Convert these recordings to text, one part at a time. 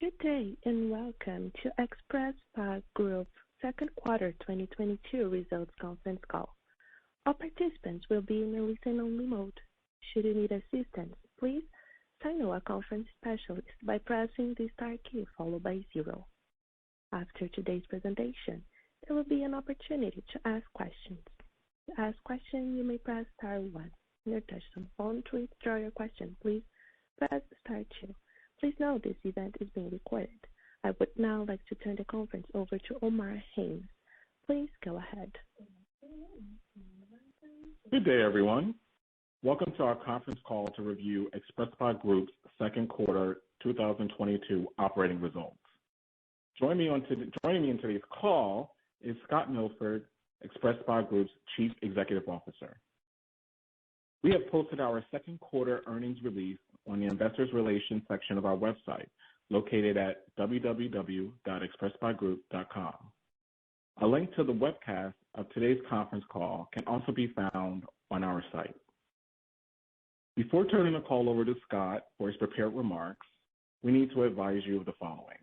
Good day, and welcome to XpresSpa Group's second quarter 2022 results conference call. All participants will be in a listen-only mode. Should you need assistance, please signal a conference specialist by pressing the star key followed by 0. After today's presentation, there will be an opportunity to ask questions. To ask questions, you may press star 1 on your touchtone phone. To withdraw your question, please press star 2. Please note this event is being recorded. I would now like to turn the conference over to Omar Haynes. Please go ahead. Good day, everyone. Welcome to our conference call to review XpresSpa Group's second quarter 2022 operating results. Joining me in today's call is Scott Milford, XpresSpa Group's Chief Executive Officer. We have posted our second quarter earnings release on the Investors Relations section of our website, located at www.xpresspagroup.com. A link to the webcast of today's conference call can also be found on our site. Before turning the call over to Scott for his prepared remarks, we need to advise you of the following.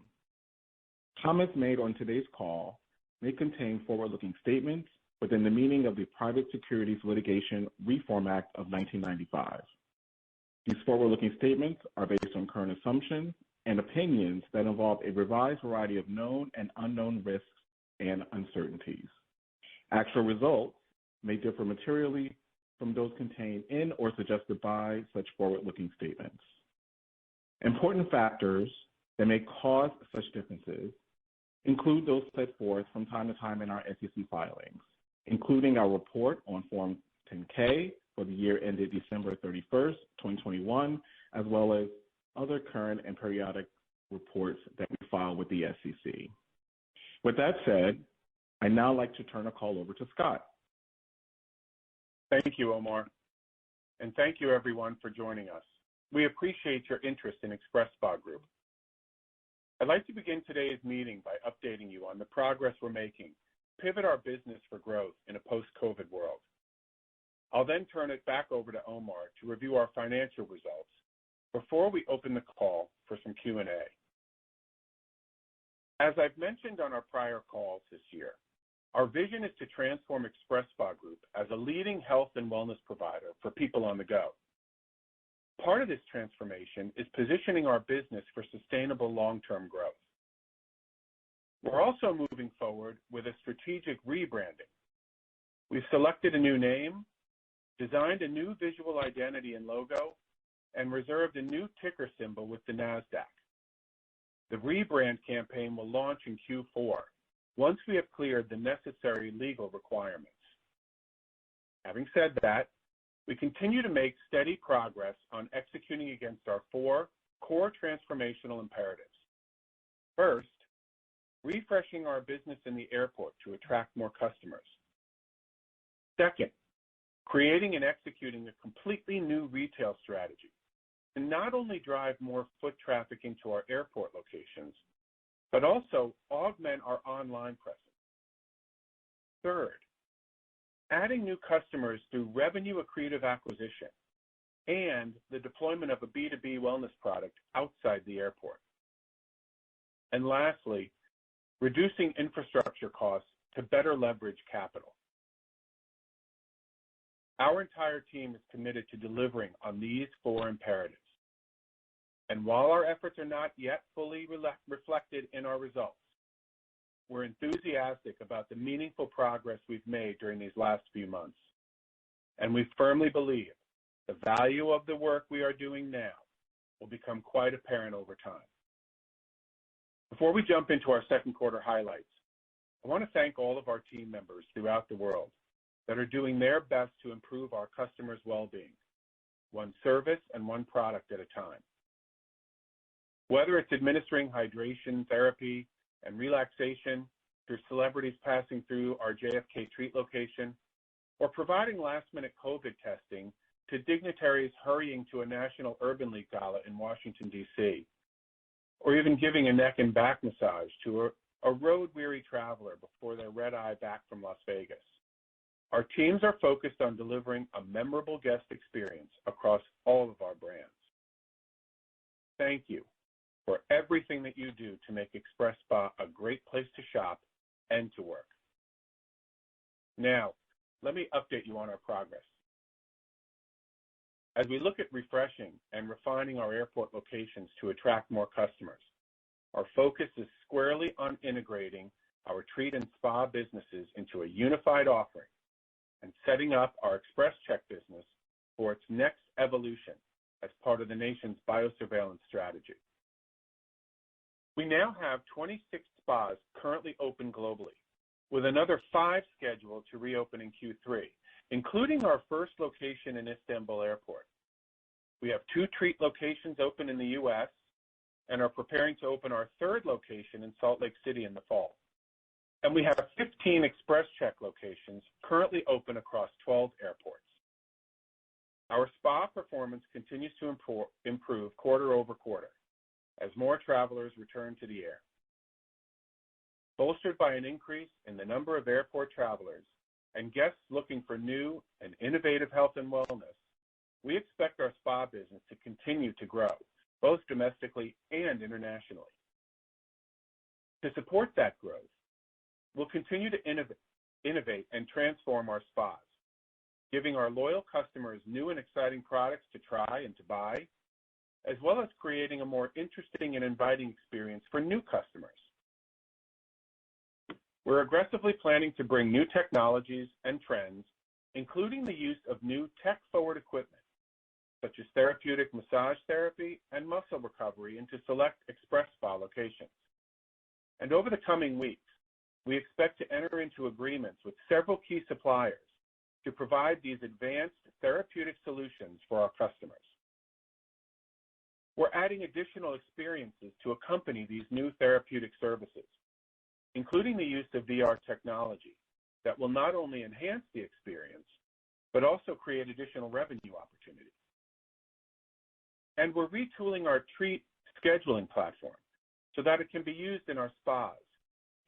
Comments made on today's call may contain forward-looking statements within the meaning of the Private Securities Litigation Reform Act of 1995. These forward-looking statements are based on current assumptions and opinions that involve a revised variety of known and unknown risks and uncertainties. Actual results may differ materially from those contained in or suggested by such forward-looking statements. Important factors that may cause such differences include those set forth from time to time in our SEC filings, including our report on Form 10-K for the year ended December 31st, 2021, as well as other current and periodic reports that we file with the SEC. With that said, I'd now like to turn the call over to Scott. Thank you, Omar, and thank you everyone for joining us. We appreciate your interest in XpresSpa Group. I'd like to begin today's meeting by updating you on the progress we're making to pivot our business for growth in a post-COVID world. I'll then turn it back over to Omar to review our financial results before we open the call for some Q&A. As I've mentioned on our prior calls this year, our vision is to transform XpresSpa Group as a leading health and wellness provider for people on the go. Part of this transformation is positioning our business for sustainable long-term growth. We're also moving forward with a strategic rebranding. We've selected a new name, designed a new visual identity and logo, and reserved a new ticker symbol with the NASDAQ. The rebrand campaign will launch in Q4 once we have cleared the necessary legal requirements. Having said that, we continue to make steady progress on executing against our 4 core transformational imperatives. First, refreshing our business in the airport to attract more customers. Second, creating and executing a completely new retail strategy to not only drive more foot traffic into our airport locations, but also augment our online presence. Third, adding new customers through revenue accretive acquisition and the deployment of a B2B wellness product outside the airport. And lastly, reducing infrastructure costs to better leverage capital. Our entire team is committed to delivering on these 4 imperatives. And while our efforts are not yet fully reflected in our results, we're enthusiastic about the meaningful progress we've made during these last few months. And we firmly believe the value of the work we are doing now will become quite apparent over time. Before we jump into our second quarter highlights, I want to thank all of our team members throughout the world that are doing their best to improve our customers' well-being, one service and one product at a time. Whether it's administering hydration therapy and relaxation through celebrities passing through our JFK Treat location, or providing last-minute COVID testing to dignitaries hurrying to a National Urban League Gala in Washington, D.C., or even giving a neck and back massage to a road-weary traveler before their red-eye back from Las Vegas. Our teams are focused on delivering a memorable guest experience across all of our brands. Thank you for everything that you do to make XpresSpa a great place to shop and to work. Now, let me update you on our progress. As we look at refreshing and refining our airport locations to attract more customers, our focus is squarely on integrating our treat and spa businesses into a unified offering and setting up our XpresCheck business for its next evolution as part of the nation's biosurveillance strategy. We now have 26 spas currently open globally, with another 5 scheduled to reopen in Q3, including our first location in Istanbul Airport. We have 2 treat locations open in the U.S. and are preparing to open our 3rd location in Salt Lake City in the fall. And we have 15 XpresCheck locations currently open across 12 airports. Our spa performance continues to improve quarter over quarter as more travelers return to the air. Bolstered by an increase in the number of airport travelers and guests looking for new and innovative health and wellness, we expect our spa business to continue to grow, both domestically and internationally. To support that growth, we'll continue to innovate and transform our spas, giving our loyal customers new and exciting products to try and to buy, as well as creating a more interesting and inviting experience for new customers. We're aggressively planning to bring new technologies and trends, including the use of new tech-forward equipment, such as therapeutic massage therapy and muscle recovery, into select XpresSpa locations. And over the coming weeks, we expect to enter into agreements with several key suppliers to provide these advanced therapeutic solutions for our customers. We're adding additional experiences to accompany these new therapeutic services, including the use of VR technology that will not only enhance the experience, but also create additional revenue opportunities. And we're retooling our treat scheduling platform so that it can be used in our spas,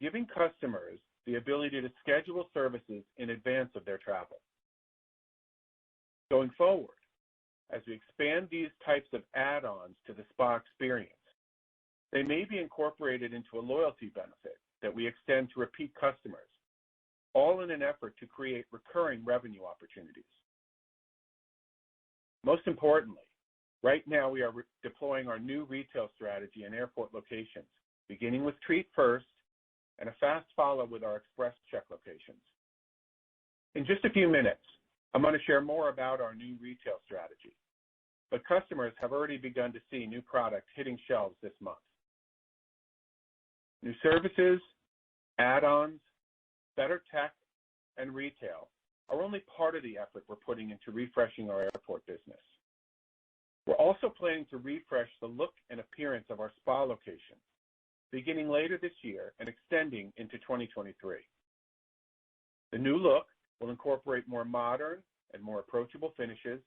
giving customers the ability to schedule services in advance of their travel. Going forward, as we expand these types of add-ons to the spa experience, they may be incorporated into a loyalty benefit that we extend to repeat customers, all in an effort to create recurring revenue opportunities. Most importantly, right now we are deploying our new retail strategy in airport locations, beginning with Treat first and a fast follow with our XpresCheck locations. In just a few minutes, I'm going to share more about our new retail strategy, but customers have already begun to see new products hitting shelves this month. New services, add-ons, better tech, and retail are only part of the effort we're putting into refreshing our airport business. We're also planning to refresh the look and appearance of our spa locations, beginning later this year and extending into 2023. The new look will incorporate more modern and more approachable finishes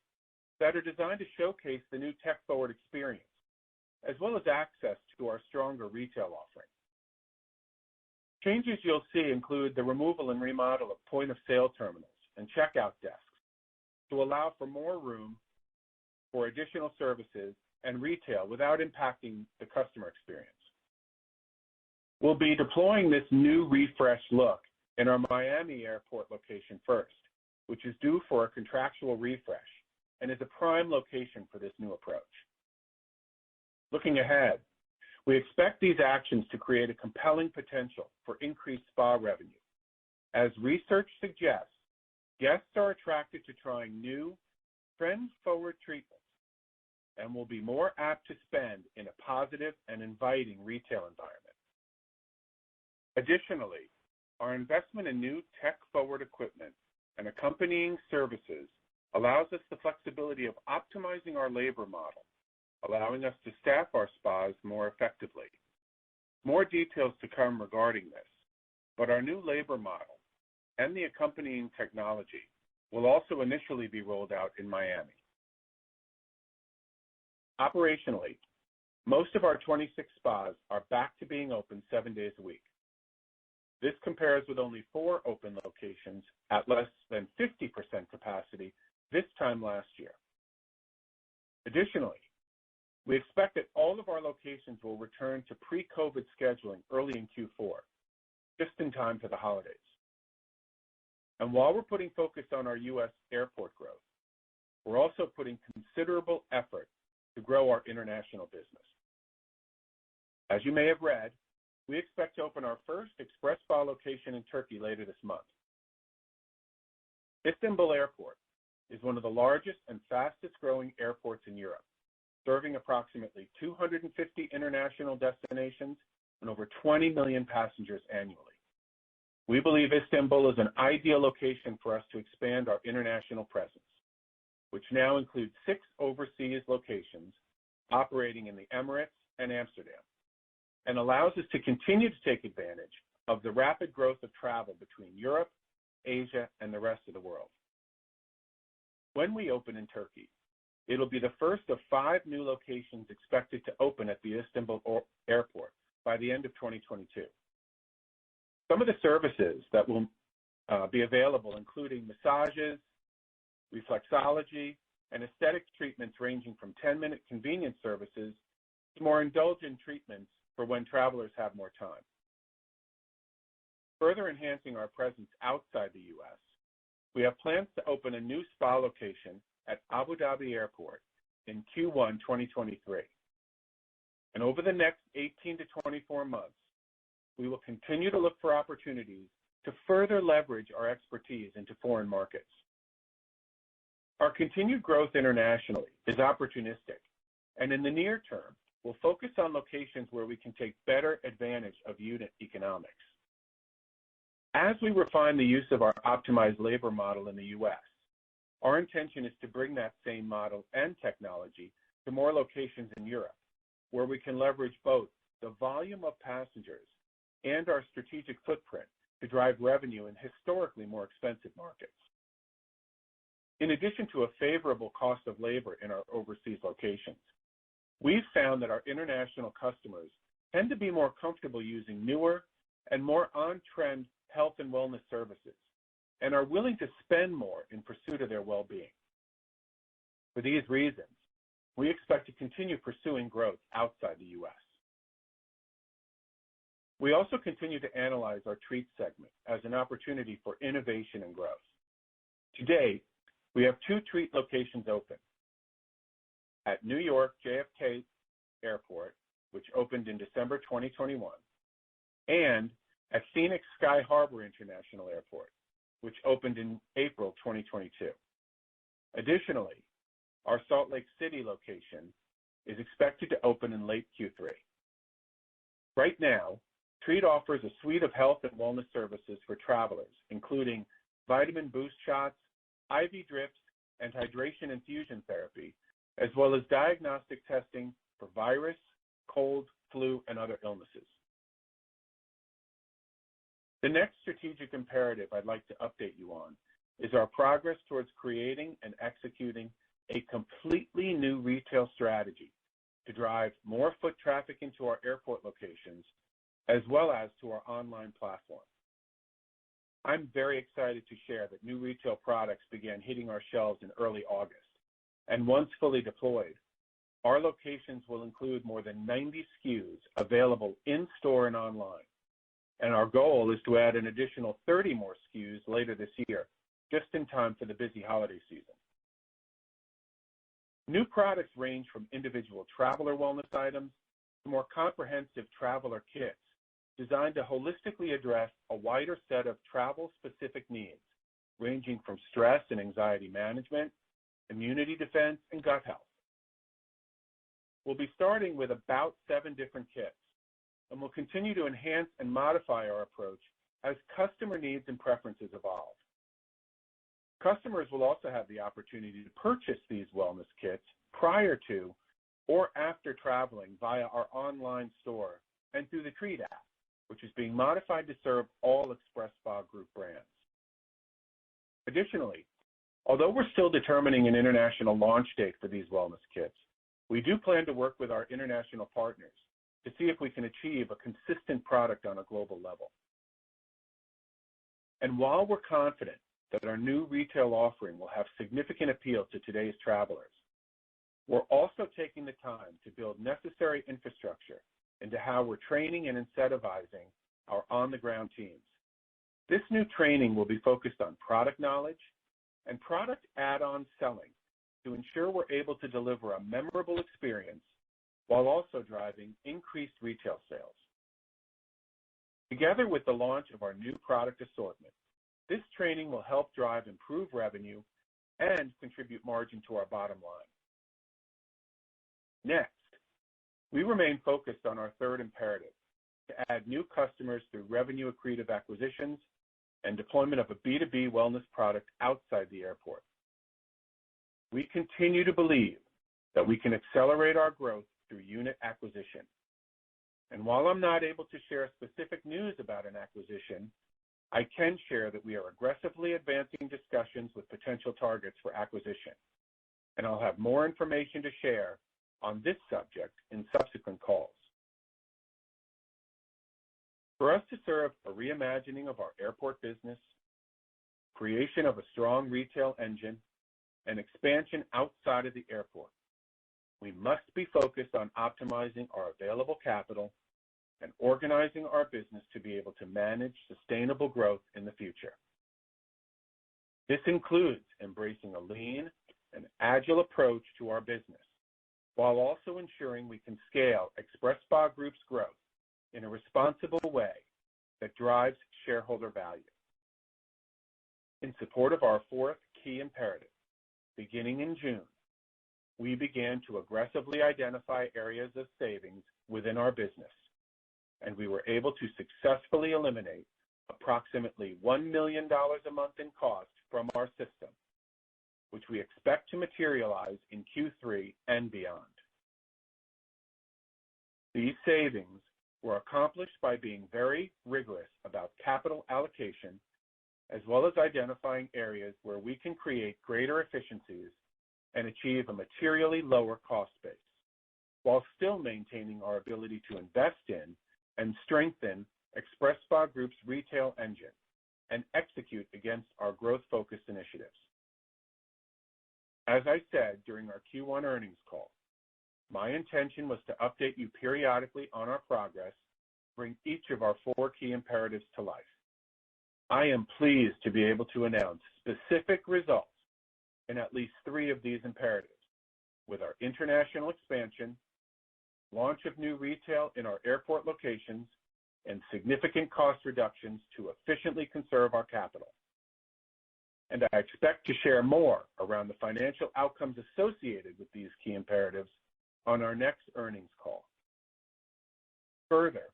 that are designed to showcase the new tech-forward experience, as well as access to our stronger retail offering. Changes you'll see include the removal and remodel of point-of-sale terminals and checkout desks to allow for more room for additional services and retail without impacting the customer experience. We'll be deploying this new refreshed look in our Miami airport location first, which is due for a contractual refresh and is a prime location for this new approach. Looking ahead, we expect these actions to create a compelling potential for increased spa revenue. As research suggests, guests are attracted to trying new, trend-forward treatments and will be more apt to spend in a positive and inviting retail environment. Additionally, our investment in new tech-forward equipment and accompanying services allows us the flexibility of optimizing our labor model, allowing us to staff our spas more effectively. More details to come regarding this, but our new labor model and the accompanying technology will also initially be rolled out in Miami. Operationally, most of our 26 spas are back to being open 7 days a week. This compares with only 4 open locations at less than 50% capacity this time last year. Additionally, We expect that all of our locations will return to pre-COVID scheduling early in Q4, just in time for the holidays. And while we're putting focus on our U.S. airport growth, we're also putting considerable effort to grow our international business. As you may have read, we expect to open our first XpresSpa location in Turkey later this month. Istanbul Airport is one of the largest and fastest growing airports in Europe, serving approximately 250 international destinations and over 20 million passengers annually. We believe Istanbul is an ideal location for us to expand our international presence, which now includes 6 overseas locations operating in the Emirates and Amsterdam, and allows us to continue to take advantage of the rapid growth of travel between Europe, Asia, and the rest of the world. When we open in Turkey, it'll be the first of 5 new locations expected to open at the Istanbul airport by the end of 2022. Some of the services that will be available including massages, reflexology, and aesthetic treatments ranging from 10-minute convenience services to more indulgent treatments for when travelers have more time. Further enhancing our presence outside the U.S., we have plans to open a new spa location at Abu Dhabi Airport in Q1 2023. And over the next 18 to 24 months, we will continue to look for opportunities to further leverage our expertise into foreign markets. Our continued growth internationally is opportunistic, and in the near term, we'll focus on locations where we can take better advantage of unit economics. As we refine the use of our optimized labor model in the U.S., our intention is to bring that same model and technology to more locations in Europe, where we can leverage both the volume of passengers and our strategic footprint to drive revenue in historically more expensive markets. In addition to a favorable cost of labor in our overseas locations, we've found that our international customers tend to be more comfortable using newer and more on-trend health and wellness services and are willing to spend more in pursuit of their well-being. For these reasons, we expect to continue pursuing growth outside the U.S. We also continue to analyze our treat segment as an opportunity for innovation and growth. Today, we have 2 treat locations open: at New York JFK Airport, which opened in December 2021, and at Phoenix Sky Harbor International Airport, which opened in April 2022. Additionally, our Salt Lake City location is expected to open in late Q3. Right now, Treat offers a suite of health and wellness services for travelers, including vitamin boost shots, IV drips, and hydration infusion therapy, as well as diagnostic testing for virus, cold, flu, and other illnesses. The next strategic imperative I'd like to update you on is our progress towards creating and executing a completely new retail strategy to drive more foot traffic into our airport locations, as well as to our online platform. I'm very excited to share that new retail products began hitting our shelves in early August, and once fully deployed, our locations will include more than 90 SKUs available in-store and online, and our goal is to add an additional 30 more SKUs later this year, just in time for the busy holiday season. New products range from individual traveler wellness items to more comprehensive traveler kits designed to holistically address a wider set of travel-specific needs, ranging from stress and anxiety management, immunity defense, and gut health. We'll be starting with about 7 different kits, and we'll continue to enhance and modify our approach as customer needs and preferences evolve. Customers will also have the opportunity to purchase these wellness kits prior to or after traveling via our online store and through the Treat app, which is being modified to serve all XpresSpa Group brands. Additionally, although we're still determining an international launch date for these wellness kits, we do plan to work with our international partners to see if we can achieve a consistent product on a global level. And while we're confident that our new retail offering will have significant appeal to today's travelers, We're also taking the time to build necessary infrastructure into how we're training and incentivizing our on-the-ground teams. This new training will be focused on product knowledge and product add-on selling to ensure we're able to deliver a memorable experience while also driving increased retail sales. Together with the launch of our new product assortment, this training will help drive improved revenue and contribute margin to our bottom line. Next, we remain focused on our third imperative, to add new customers through revenue accretive acquisitions and deployment of a B2B wellness product outside the airport. We continue to believe that we can accelerate our growth through unit acquisition. And while I'm not able to share specific news about an acquisition, I can share that we are aggressively advancing discussions with potential targets for acquisition, and I'll have more information to share on this subject in subsequent calls. For us to serve a reimagining of our airport business, creation of a strong retail engine, and expansion outside of the airport, we must be focused on optimizing our available capital and organizing our business to be able to manage sustainable growth in the future. This includes embracing a lean and agile approach to our business, while also ensuring we can scale XpresSpa Group's growth in a responsible way that drives shareholder value. In support of our fourth key imperative, beginning in June, we began to aggressively identify areas of savings within our business, and we were able to successfully eliminate approximately $1 million a month in cost from our system, which we expect to materialize in Q3 and beyond. These savings were accomplished by being very rigorous about capital allocation, as well as identifying areas where we can create greater efficiencies and achieve a materially lower cost base, while still maintaining our ability to invest in and strengthen XpresSpa Group's retail engine and execute against our growth-focused initiatives. As I said during our Q1 earnings call, my intention was to update you periodically on our progress, bring each of our four key imperatives to life. I am pleased to be able to announce specific results in at least three of these imperatives, with our international expansion, launch of new retail in our airport locations, and significant cost reductions to efficiently conserve our capital. And I expect to share more around the financial outcomes associated with these key imperatives on our next earnings call. Further,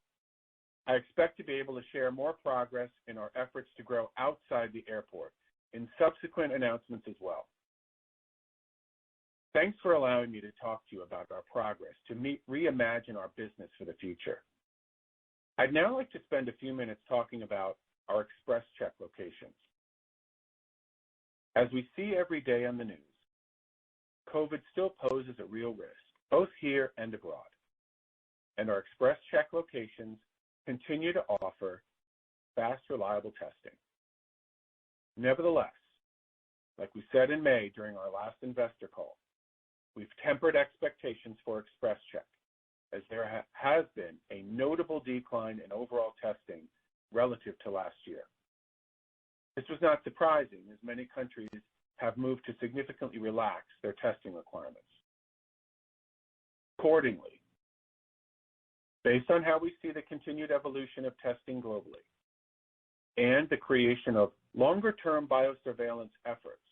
I expect to be able to share more progress in our efforts to grow outside the airport in subsequent announcements as well. Thanks for allowing me to talk to you about our progress to reimagine our business for the future. I'd now like to spend a few minutes talking about our XpresCheck locations. As we see every day on the news, COVID still poses a real risk, both here and abroad, and our XpresCheck locations continue to offer fast, reliable testing. Nevertheless, like we said in May during our last investor call, we've tempered expectations for XpresCheck, as there has been a notable decline in overall testing relative to last year. This was not surprising, as many countries have moved to significantly relax their testing requirements. Accordingly, based on how we see the continued evolution of testing globally and the creation of longer-term biosurveillance efforts,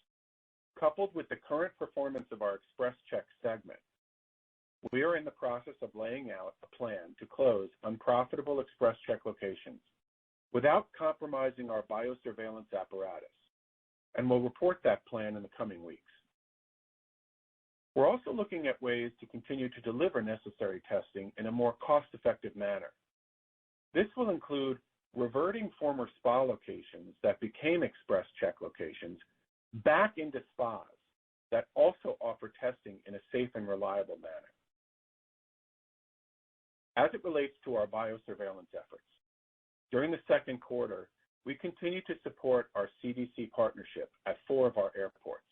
coupled with the current performance of our XpresCheck segment, we are in the process of laying out a plan to close unprofitable XpresCheck locations without compromising our biosurveillance apparatus, and we'll report that plan in the coming weeks. We're also looking at ways to continue to deliver necessary testing in a more cost-effective manner. This will include reverting former spa locations that became XpresCheck locations back into spas that also offer testing in a safe and reliable manner. As it relates to our biosurveillance efforts, during the second quarter, we continue to support our CDC partnership at 4 of our airports.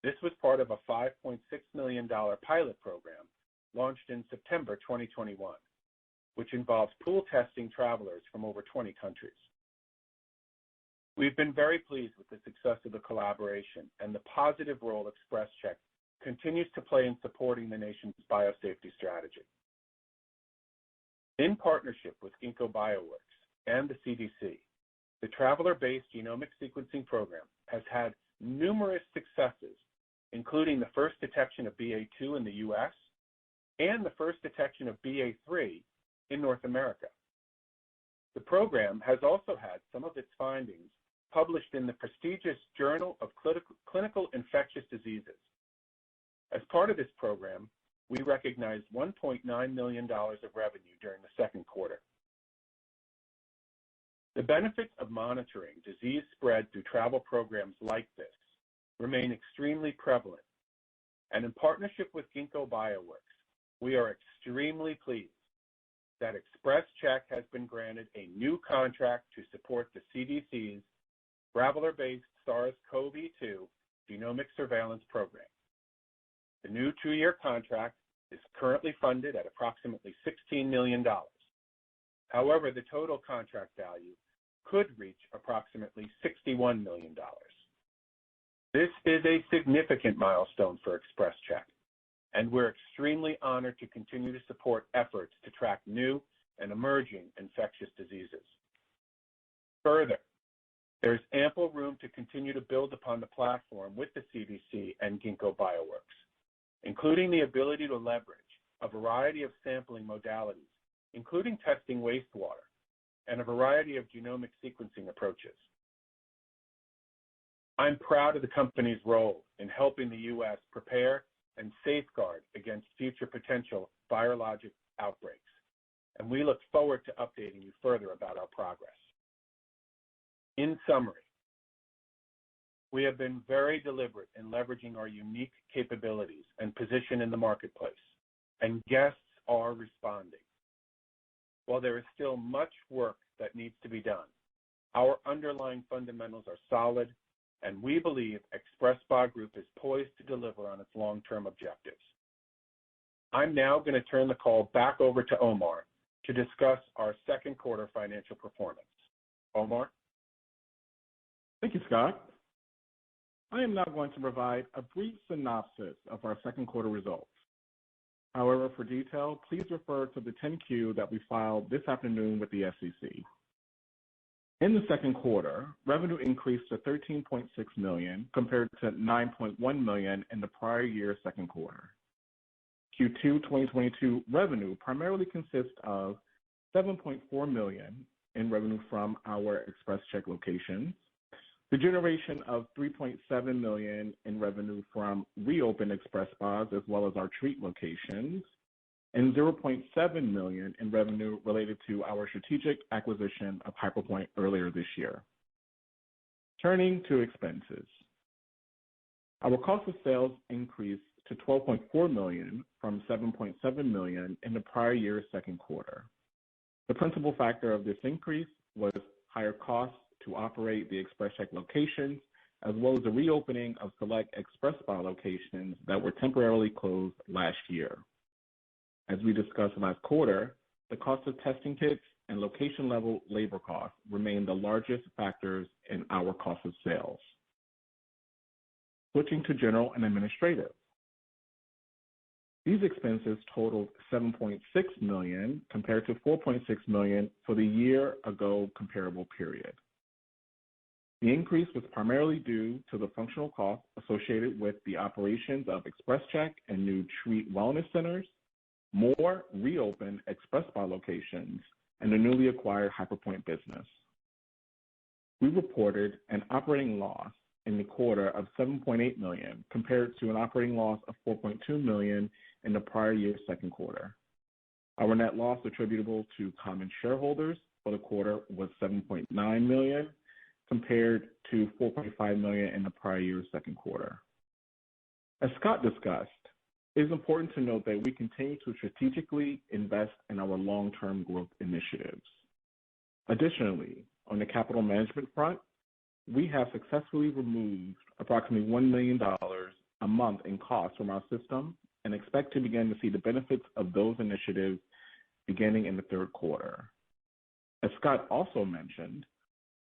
This was part of a $5.6 million pilot program launched in September 2021, which involves pool testing travelers from over 20 countries. We've been very pleased with the success of the collaboration and the positive role XpresCheck continues to play in supporting the nation's biosafety strategy. In partnership with Ginkgo Bioworks and the CDC, the traveler-based genomic sequencing program has had numerous successes, including the first detection of BA2 in the U.S. and the first detection of BA3 in North America. The program has also had some of its findings published in the prestigious Journal of Clinical Infectious Diseases. As part of this program, we recognized $1.9 million of revenue during the second quarter. The benefits of monitoring disease spread through travel programs like this remain extremely prevalent, and in partnership with Ginkgo Bioworks, we are extremely pleased that XpresCheck has been granted a new contract to support the CDC's traveler-based SARS-CoV-2 genomic surveillance program. The new 2-year contract is currently funded at approximately $16 million. However, the total contract value could reach approximately $61 million. This is a significant milestone for XpresCheck, and we're extremely honored to continue to support efforts to track new and emerging infectious diseases. Further, there's ample room to continue to build upon the platform with the CDC and Ginkgo Bioworks, including the ability to leverage a variety of sampling modalities, including testing wastewater, and a variety of genomic sequencing approaches. I'm proud of the company's role in helping the U.S. prepare and safeguard against future potential virologic outbreaks, and we look forward to updating you further about our progress. In summary, we have been very deliberate in leveraging our unique capabilities and position in the marketplace, and guests are responding. While there is still much work that needs to be done, our underlying fundamentals are solid, and we believe XpresSpa Group is poised to deliver on its long-term objectives. I'm now going to turn the call back over to Omar to discuss our second quarter financial performance. Omar? Thank you, Scott. I am now going to provide a brief synopsis of our second quarter results. However, for detail, please refer to the 10-Q that we filed this afternoon with the SEC. In the second quarter, revenue increased to $13.6 million compared to $9.1 million in the prior year's second quarter. Q2 2022 revenue primarily consists of $7.4 million in revenue from our XpresCheck locations, the generation of $3.7 million in revenue from reopened XpresSpas as well as our treat locations, and $0.7 million in revenue related to our strategic acquisition of HyperPointe earlier this year. Turning to expenses. Our cost of sales increased to $12.4 million from $7.7 million in the prior year's second quarter. The principal factor of this increase was higher costs to operate the XpresCheck locations, as well as the reopening of select XpresSpa locations that were temporarily closed last year. As we discussed last quarter, the cost of testing kits and location-level labor costs remain the largest factors in our cost of sales. Switching to general and administrative. These expenses totaled $7.6 million compared to $4.6 million for the year-ago comparable period. The increase was primarily due to the functional costs associated with the operations of XpresCheck and new treat wellness centers, more reopened XpresSpa locations, and the newly acquired HyperPointe business. We reported an operating loss in the quarter of $7.8 million compared to an operating loss of $4.2 million in the prior year's second quarter. Our net loss attributable to common shareholders for the quarter was $7.9 million compared to $4.5 million in the prior year's second quarter. As Scott discussed, it is important to note that we continue to strategically invest in our long-term growth initiatives. Additionally, on the capital management front, we have successfully removed approximately $1 million a month in costs from our system and expect to begin to see the benefits of those initiatives beginning in the third quarter. As Scott also mentioned,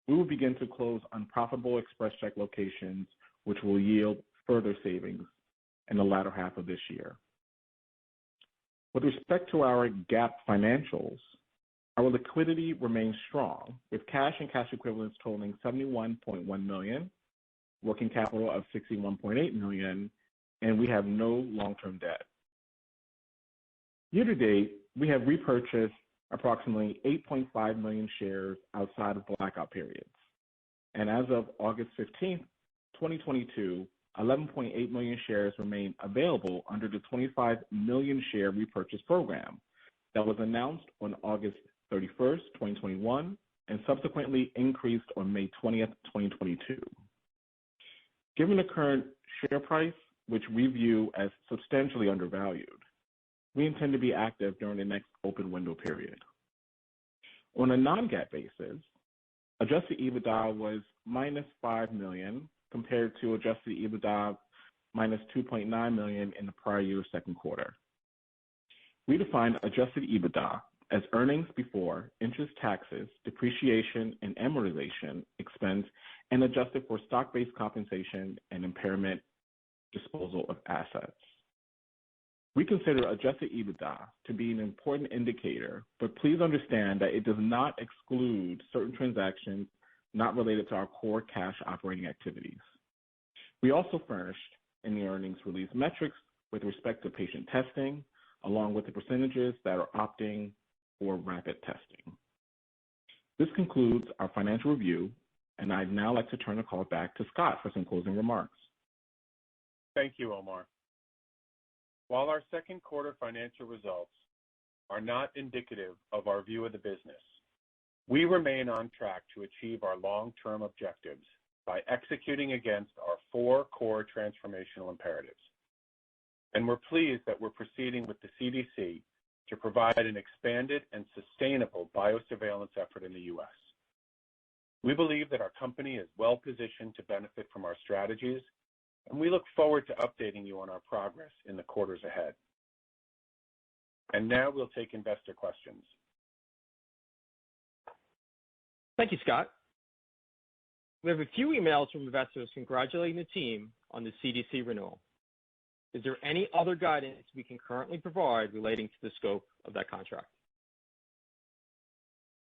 we will begin to close unprofitable XpresCheck locations, which will yield further savings in the latter half of this year. With respect to our GAAP financials, our liquidity remains strong, with cash and cash equivalents totaling $71.1 million, working capital of $61.8 million, and we have no long-term debt. Year to date, we have repurchased approximately 8.5 million shares outside of blackout periods. And as of August 15, 2022, 11.8 million shares remain available under the 25 million share repurchase program that was announced on August 31st, 2021, and subsequently increased on May 20th, 2022. Given the current share price, which we view as substantially undervalued, we intend to be active during the next open window period. On a non-GAAP basis, adjusted EBITDA was minus $5 million compared to adjusted EBITDA of minus $2.9 million in the prior year's second quarter. We define adjusted EBITDA as earnings before interest, taxes, depreciation, and amortization expense, and adjusted for stock-based compensation and impairment disposal of assets. We consider adjusted EBITDA to be an important indicator, but please understand that it does not exclude certain transactions not related to our core cash operating activities. We also furnished in the earnings release metrics with respect to patient testing, along with the percentages that are opting for rapid testing. This concludes our financial review, and I'd now like to turn the call back to Scott for some closing remarks. Thank you, Omar. While our second quarter financial results are not indicative of our view of the business, we remain on track to achieve our long-term objectives by executing against our 4 core transformational imperatives. And we're pleased that we're proceeding with the CDC to provide an expanded and sustainable biosurveillance effort in the U.S. We believe that our company is well positioned to benefit from our strategies, and we look forward to updating you on our progress in the quarters ahead. And now we'll take investor questions. Thank you, Scott. We have a few emails from investors congratulating the team on the CDC renewal. Is there any other guidance we can currently provide relating to the scope of that contract?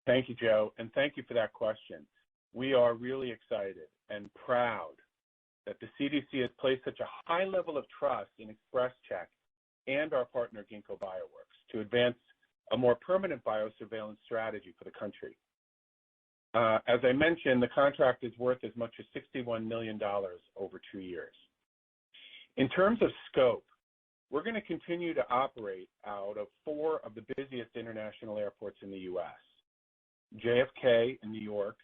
Thank you, Joe, and thank you for that question. We are really excited and proud that the CDC has placed such a high level of trust in XpresCheck and our partner Ginkgo Bioworks to advance a more permanent biosurveillance strategy for the country. As I mentioned, the contract is worth as much as $61 million over 2 years. In terms of scope, we're going to continue to operate out of 4 of the busiest international airports in the U.S. JFK in New York,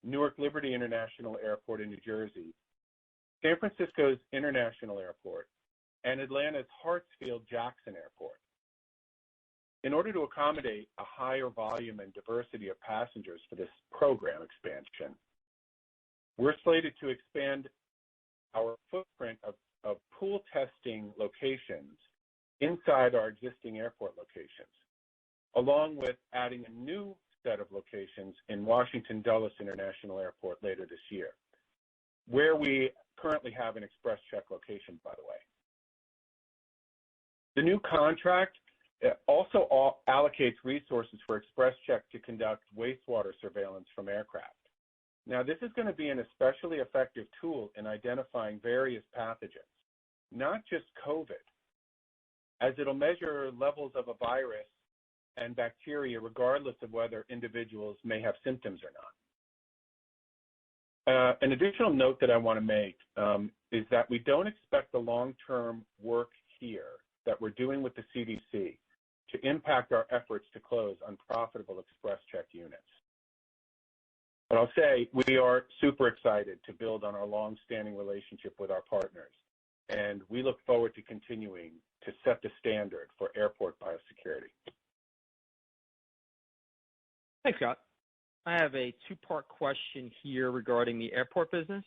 Newark Liberty International Airport in New Jersey, San Francisco's International Airport, and Atlanta's Hartsfield-Jackson Airport. In order to accommodate a higher volume and diversity of passengers for this program expansion, we're slated to expand our footprint of pool testing locations inside our existing airport locations, along with adding a new set of locations in Washington Dulles International Airport later this year, where we currently have an XpresCheck location, by the way. The new contract also allocates resources for XpresCheck to conduct wastewater surveillance from aircraft. Now, this is going to be an especially effective tool in identifying various pathogens, not just COVID, as it'll measure levels of a virus and bacteria regardless of whether individuals may have symptoms or not. An additional note that I want to make is that we don't expect the long-term work here that we're doing with the CDC to impact our efforts to close unprofitable XpresCheck units. But I'll say we are super excited to build on our long-standing relationship with our partners, and we look forward to continuing to set the standard for airport biosecurity. Thanks, Scott. I have a 2-part question here regarding the airport business.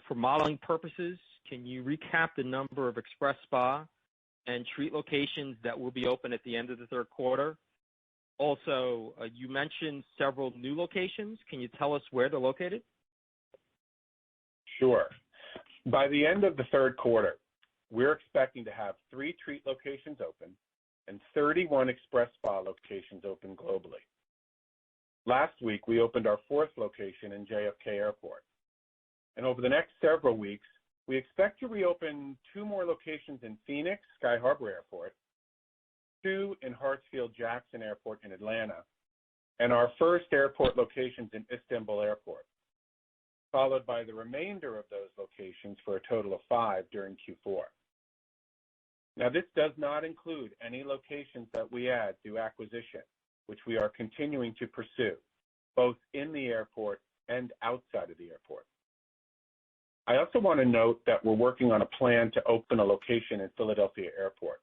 For modeling purposes, can you recap the number of XpresSpa and Treat locations that will be open at the end of the third quarter? Also, you mentioned several new locations. Can you tell us where they're located? Sure. By the end of the third quarter, we're expecting to have 3 Treat locations open and 31 XpresSpa locations open globally. Last week, we opened our 4th location in JFK Airport. And over the next several weeks, we expect to reopen 2 more locations in Phoenix, Sky Harbor Airport, 2 in Hartsfield-Jackson Airport in Atlanta, and our first airport locations in Istanbul Airport, followed by the remainder of those locations for a total of 5 during Q4. Now, this does not include any locations that we add through acquisition, which we are continuing to pursue, both in the airport and outside of the airport. I also want to note that we're working on a plan to open a location in Philadelphia Airport.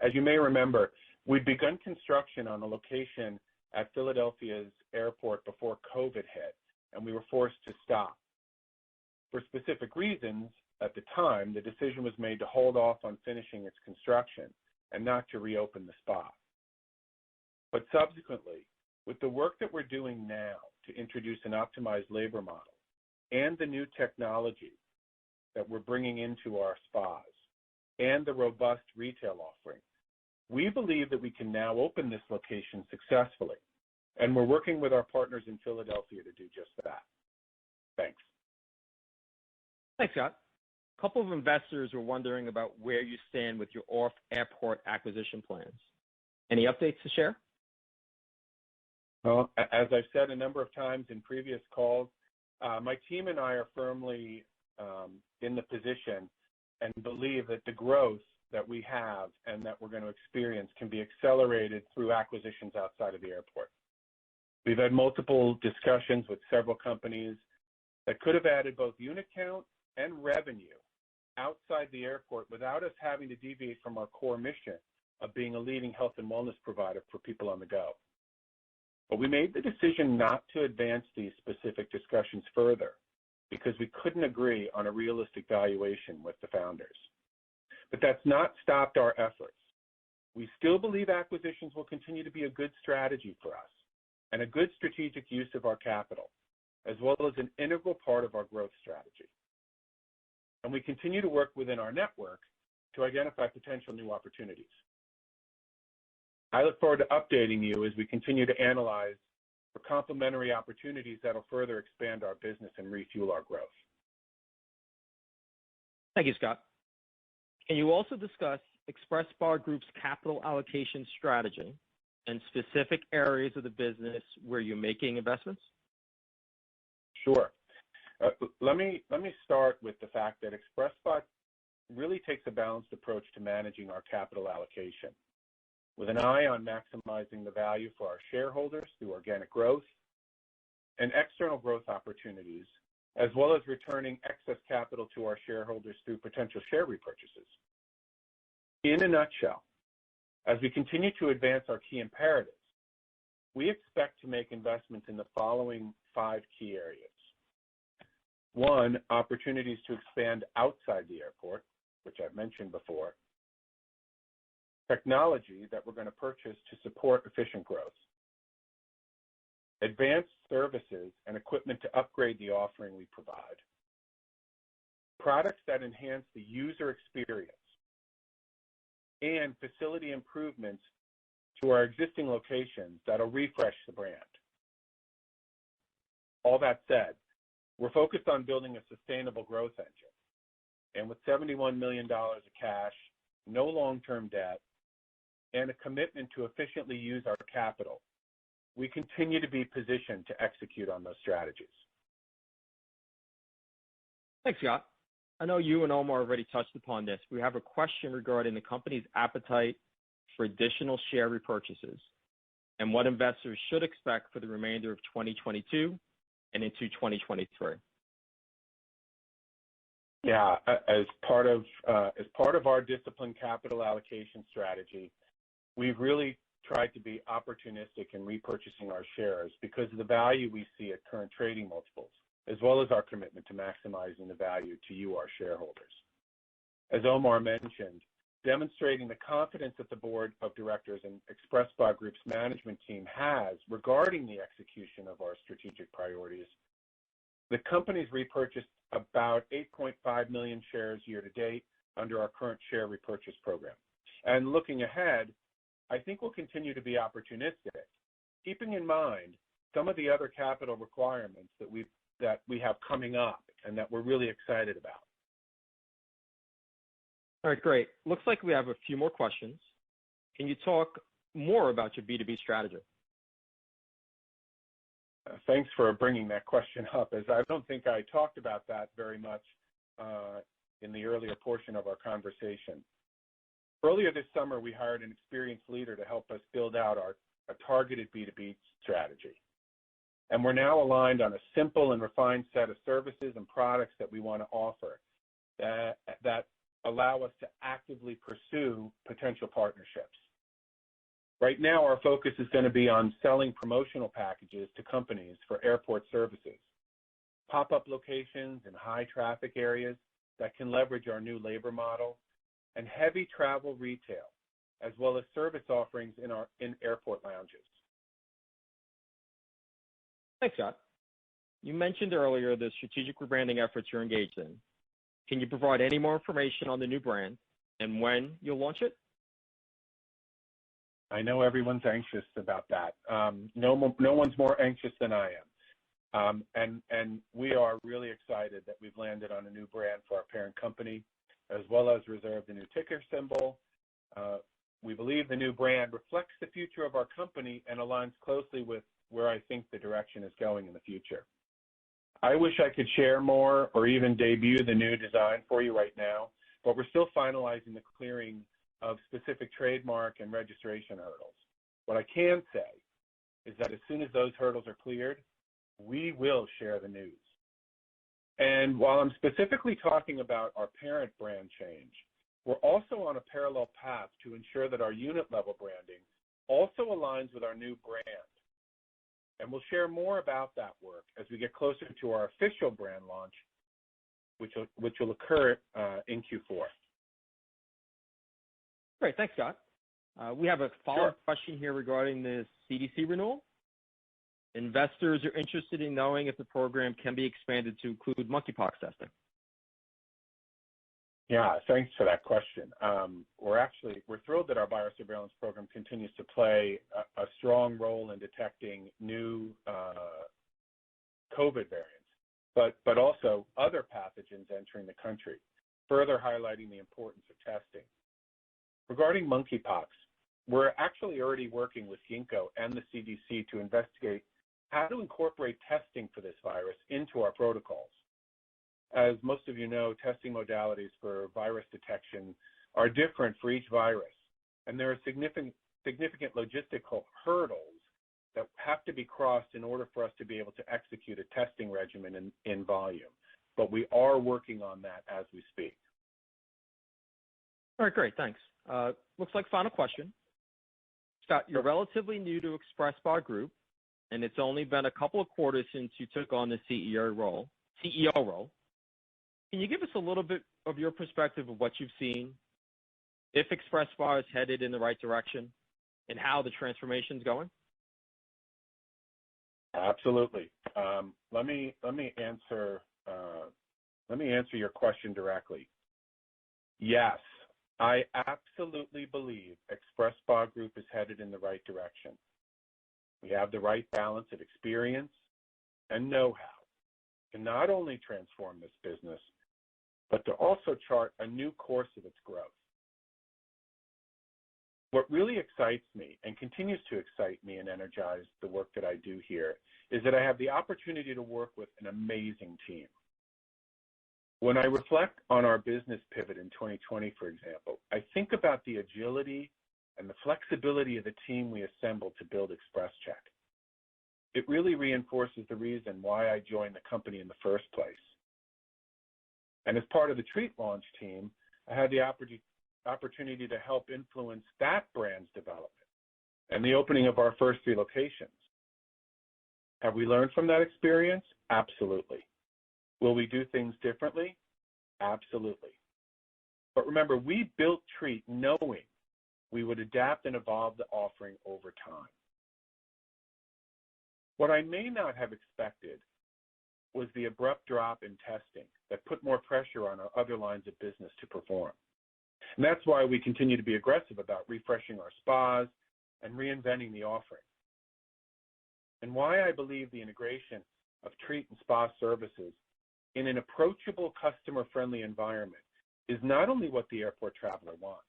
As you may remember, we'd begun construction on a location at Philadelphia's airport before COVID hit, and we were forced to stop. For specific reasons, at the time, the decision was made to hold off on finishing its construction and not to reopen the spa. But subsequently, with the work that we're doing now to introduce an optimized labor model and the new technology that we're bringing into our spas and the robust retail offering, we believe that we can now open this location successfully, and we're working with our partners in Philadelphia to do just that. Thanks. Thanks, Scott. A couple of investors were wondering about where you stand with your off-airport acquisition plans. Any updates to share? Well, as I've said a number of times in previous calls, my team and I are firmly in the position and believe that the growth that we have and that we're going to experience can be accelerated through acquisitions outside of the airport. We've had multiple discussions with several companies that could have added both unit count and revenue outside the airport without us having to deviate from our core mission of being a leading health and wellness provider for people on the go. But we made the decision not to advance these specific discussions further because we couldn't agree on a realistic valuation with the founders. But that's not stopped our efforts. We still believe acquisitions will continue to be a good strategy for us and a good strategic use of our capital, as well as an integral part of our growth strategy. And we continue to work within our network to identify potential new opportunities. I look forward to updating you as we continue to analyze for complementary opportunities that will further expand our business and refuel our growth. Thank you, Scott. Can you also discuss XpresSpa Group's capital allocation strategy and specific areas of the business where you're making investments? Sure. Let me start with the fact that XpresSpa really takes a balanced approach to managing our capital allocation, with an eye on maximizing the value for our shareholders through organic growth and external growth opportunities, as well as returning excess capital to our shareholders through potential share repurchases. In a nutshell, as we continue to advance our key imperatives, we expect to make investments in the following 5 key areas. 1, opportunities to expand outside the airport, which I've mentioned before. Technology that we're going to purchase to support efficient growth. Advanced services and equipment to upgrade the offering we provide. Products that enhance the user experience. And facility improvements to our existing locations that'll refresh the brand. All that said, we're focused on building a sustainable growth engine. And with $71 million of cash, no long-term debt, and a commitment to efficiently use our capital, we continue to be positioned to execute on those strategies. Thanks, Scott. I know you and Omar already touched upon this. We have a question regarding the company's appetite for additional share repurchases and what investors should expect for the remainder of 2022 and into 2023. Yeah, as part of our disciplined capital allocation strategy, we've really tried to be opportunistic in repurchasing our shares because of the value we see at current trading multiples as well as our commitment to maximizing the value to you, our shareholders. As Omar mentioned, demonstrating the confidence that the Board of Directors and XpresSpa Group's management team has regarding the execution of our strategic priorities, the company's repurchased about 8.5 million shares year to date under our current share repurchase program. And looking ahead, I think we'll continue to be opportunistic, keeping in mind some of the other capital requirements that we have coming up and that we're really excited about. All right, great. Looks like we have a few more questions. Can you talk more about your B2B strategy? Thanks for bringing that question up, as I don't think I talked about that very much in the earlier portion of our conversation. Earlier this summer, we hired an experienced leader to help us build out a targeted B2B strategy. And we're now aligned on a simple and refined set of services and products that we want to offer that allow us to actively pursue potential partnerships. Right now, our focus is going to be on selling promotional packages to companies for airport services, pop-up locations in high traffic areas that can leverage our new labor model, and heavy travel retail, as well as service offerings in airport lounges. Thanks, Scott. You mentioned earlier the strategic rebranding efforts you're engaged in. Can you provide any more information on the new brand and when you'll launch it? I know everyone's anxious about that. No one's more anxious than I am. And we are really excited that we've landed on a new brand for our parent company, as well as reserved a new ticker symbol. We believe the new brand reflects the future of our company and aligns closely with where I think the direction is going in the future. I wish I could share more or even debut the new design for you right now, but we're still finalizing the clearing of specific trademark and registration hurdles. What I can say is that as soon as those hurdles are cleared, we will share the news. And while I'm specifically talking about our parent brand change, we're also on a parallel path to ensure that our unit-level branding also aligns with our new brand. And we'll share more about that work as we get closer to our official brand launch, which will occur in Q4. Great, thanks, Scott. We have a follow-up question here regarding the CDC renewal. Investors are interested in knowing if the program can be expanded to include monkeypox testing. Yeah, thanks for that question. We're thrilled that our biosurveillance program continues to play a strong role in detecting new COVID variants, but also other pathogens entering the country, further highlighting the importance of testing. Regarding monkeypox, we're actually already working with Ginkgo and the CDC to investigate how to incorporate testing for this virus into our protocols. As most of you know, testing modalities for virus detection are different for each virus, and there are significant logistical hurdles that have to be crossed in order for us to be able to execute a testing regimen in volume. But we are working on that as we speak. All right, great, thanks. Looks like final question. Scott, you're relatively new to XpresSpa Group, and it's only been a couple of quarters since you took on the CEO role. Can you give us a little bit of your perspective of what you've seen, if XpresSpa is headed in the right direction, and how the transformation's going? Absolutely. Let me answer your question directly. Yes, I absolutely believe XpresSpa Group is headed in the right direction. We have the right balance of experience and know-how to not only transform this business, but to also chart a new course of its growth. What really excites me and continues to excite me and energize the work that I do here is that I have the opportunity to work with an amazing team. When I reflect on our business pivot in 2020, for example, I think about the agility and the flexibility of the team we assembled to build XpresCheck. It really reinforces the reason why I joined the company in the first place. And as part of the Treat launch team, I had the opportunity to help influence that brand's development and the opening of our first 3 locations. Have we learned from that experience? Absolutely. Will we do things differently? Absolutely. But remember, we built Treat knowing we would adapt and evolve the offering over time. What I may not have expected was the abrupt drop in testing that put more pressure on our other lines of business to perform. And that's why we continue to be aggressive about refreshing our spas and reinventing the offering. And why I believe the integration of Treat and spa services in an approachable, customer-friendly environment is not only what the airport traveler wants,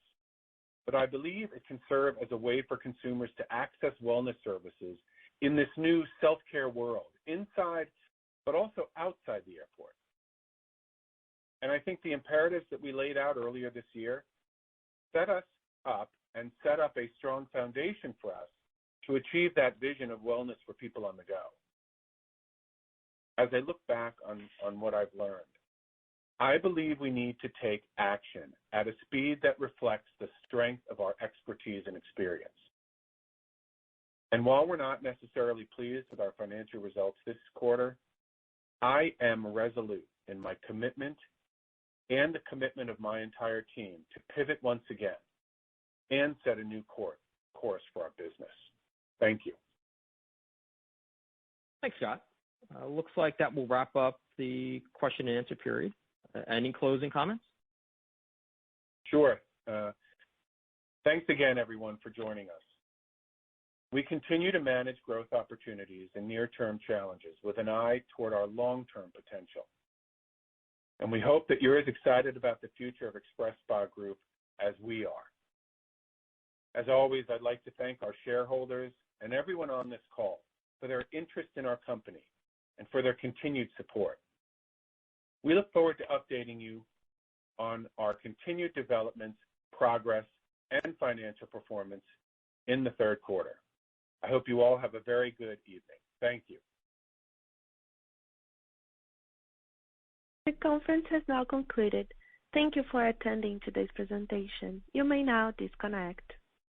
but I believe it can serve as a way for consumers to access wellness services in this new self-care world, inside but also outside the airport. And I think the imperatives that we laid out earlier this year set us up and set up a strong foundation for us to achieve that vision of wellness for people on the go. As I look back on what I've learned, I believe we need to take action at a speed that reflects the strength of our expertise and experience. And while we're not necessarily pleased with our financial results this quarter, I am resolute in my commitment and the commitment of my entire team to pivot once again and set a new course for our business. Thank you. Thanks, Scott. Looks like that will wrap up the question and answer period. Any closing comments? Sure. Thanks again, everyone, for joining us. We continue to manage growth opportunities and near-term challenges with an eye toward our long-term potential. And we hope that you're as excited about the future of XpresSpa Group as we are. As always, I'd like to thank our shareholders and everyone on this call for their interest in our company and for their continued support. We look forward to updating you on our continued developments, progress, and financial performance in the third quarter. I hope you all have a very good evening. Thank you. The conference has now concluded. Thank you for attending today's presentation. You may now disconnect.